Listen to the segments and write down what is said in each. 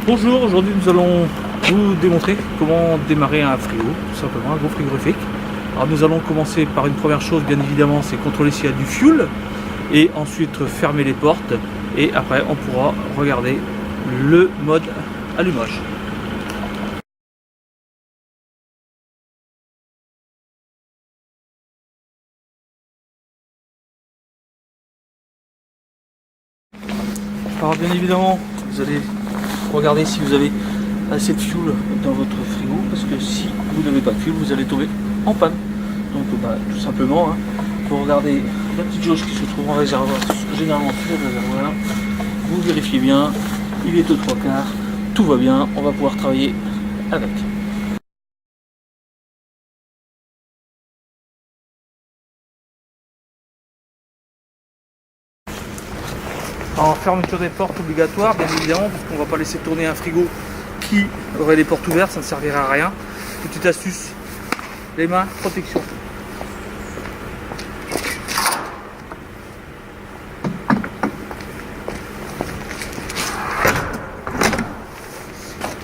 Bonjour, aujourd'hui nous allons vous démontrer comment démarrer un frigo, tout simplement, un gros frigorifique. Alors nous allons commencer par une première chose, bien évidemment, c'est contrôler s'il y a du fuel et ensuite fermer les portes et après on pourra regarder le mode allumage. Alors bien évidemment, vous allez regarder si vous avez assez de fuel dans votre frigo, parce que si vous n'avez pas de fuel, vous allez tomber en panne. Donc tout simplement, pour regarder la petite jauge qui se trouve en réservoir, généralement sur le réservoir, vous vérifiez bien, il est aux 3/4, tout va bien, on va pouvoir travailler avec. En fermeture des portes obligatoire, bien évidemment, parce qu'on ne va pas laisser tourner un frigo qui aurait les portes ouvertes, ça ne servira à rien. Petite astuce, les mains, protection.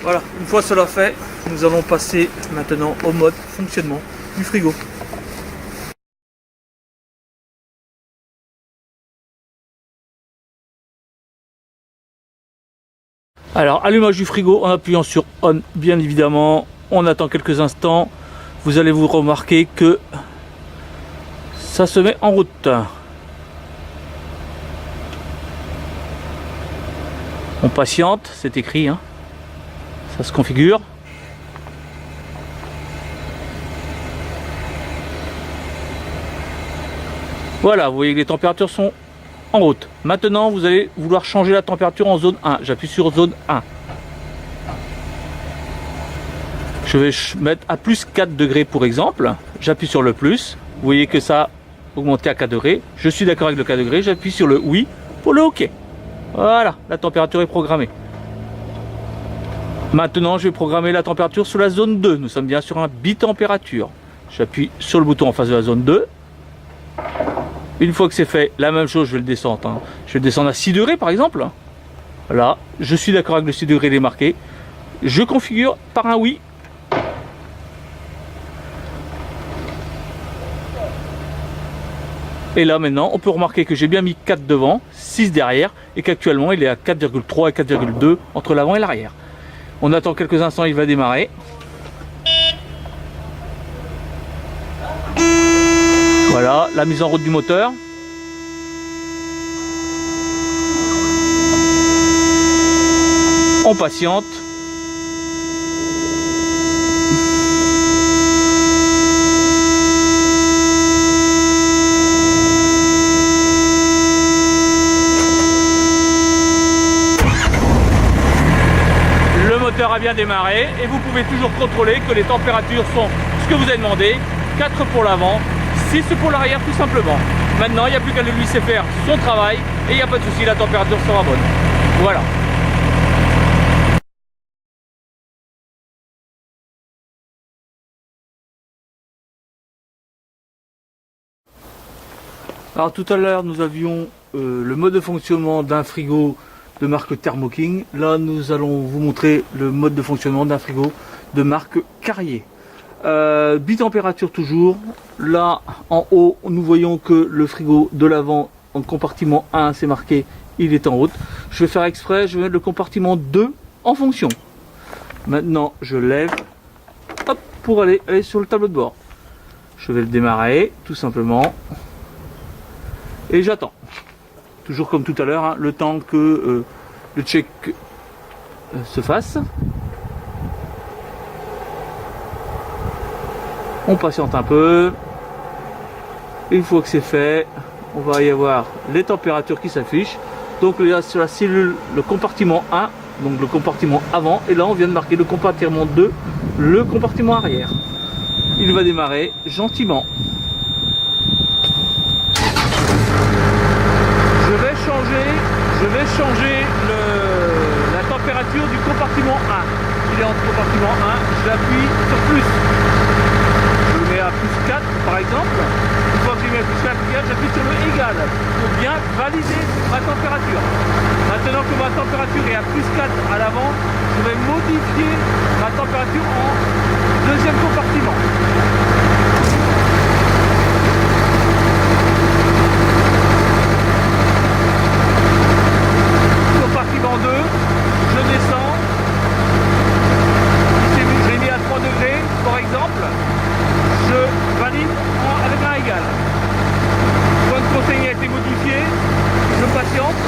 Voilà, une fois cela fait, nous allons passer maintenant au mode fonctionnement du frigo. Alors, allumage du frigo en appuyant sur on, bien évidemment. On attend quelques instants. Vous allez vous remarquer que ça se met en route. On patiente, c'est écrit, hein. Ça se configure. Voilà, vous voyez que les températures sont en route. Maintenant, vous allez vouloir changer la température en zone 1. J'appuie sur zone 1. Je vais mettre à plus 4 degrés pour exemple. J'appuie sur le plus. Vous voyez que ça a augmenté à 4 degrés. Je suis d'accord avec le 4 degrés. J'appuie sur le oui pour le OK. Voilà, la température est programmée. Maintenant, je vais programmer la température sur la zone 2. Nous sommes bien sur un bitempérature. J'appuie sur le bouton en face de la zone 2. Une fois que c'est fait, la même chose, je vais le descendre. Je vais le descendre à 6 degrés par exemple. Là, je suis d'accord avec le 6 degrés, il est marqué. Je configure par un oui. Et là maintenant, on peut remarquer que j'ai bien mis 4 devant, 6 derrière, et qu'actuellement il est à 4,3 et 4,2 entre l'avant et l'arrière. On attend quelques instants, il va démarrer. Voilà, la mise en route du moteur. On patiente. Le moteur a bien démarré et vous pouvez toujours contrôler que les températures sont ce que vous avez demandé. 4 pour l'avant, 6 pour l'arrière tout simplement. Maintenant, il n'y a plus qu'à lui laisser faire son travail et il n'y a pas de souci, la température sera bonne. Voilà. Alors tout à l'heure, nous avions le mode de fonctionnement d'un frigo de marque Thermo King. Là, nous allons vous montrer le mode de fonctionnement d'un frigo de marque Carrier. Bitempérature toujours. Là en haut nous voyons que le frigo de l'avant en compartiment 1 c'est marqué il est en route. Je vais faire exprès, je vais mettre le compartiment 2 en fonction. Maintenant je lève hop, pour aller sur le tableau de bord. Je vais le démarrer tout simplement et j'attends toujours comme tout à l'heure, le temps que le check se fasse. On patiente un peu. Une fois que c'est fait, on va y avoir les températures qui s'affichent. Donc là sur la cellule, le compartiment 1, donc le compartiment avant, et là on vient de marquer le compartiment 2, le compartiment arrière. Il va démarrer gentiment. Je vais changer la température du compartiment 1. Il est en compartiment 1, j'appuie sur plus. Je le mets à plus 4 par exemple. Une fois que j'ai mis à plus 4, j'appuie sur le égal pour bien valider ma température. Maintenant que ma température est à plus 4 à l'avant, je vais modifier ma température en deuxième compartiment. Compartiment 2, je descends. J'ai mis à 3 degrés, par exemple. Je valide avec un égal. Point de consigne a été modifié. Je patiente.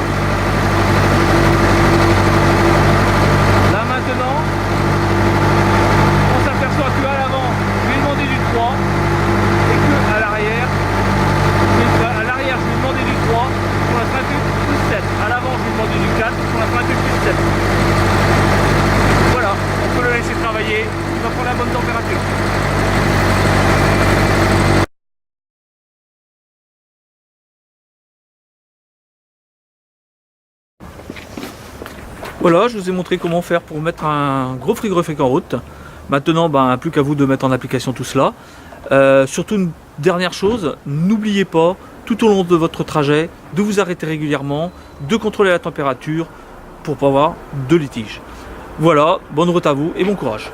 Là maintenant, on s'aperçoit qu'à l'avant, je vais demander du 3 et qu'à l'arrière, je vais demander du 3 pour la température plus 7. À l'avant, je vais demander du 4 pour la température plus 7. Voilà, on peut le laisser travailler, il va prendre la bonne température. Voilà, je vous ai montré comment faire pour mettre un gros frigorifique en route. Maintenant, plus qu'à vous de mettre en application tout cela. Surtout une dernière chose, n'oubliez pas, tout au long de votre trajet, de vous arrêter régulièrement, de contrôler la température pour ne pas avoir de litige. Voilà, bonne route à vous et bon courage.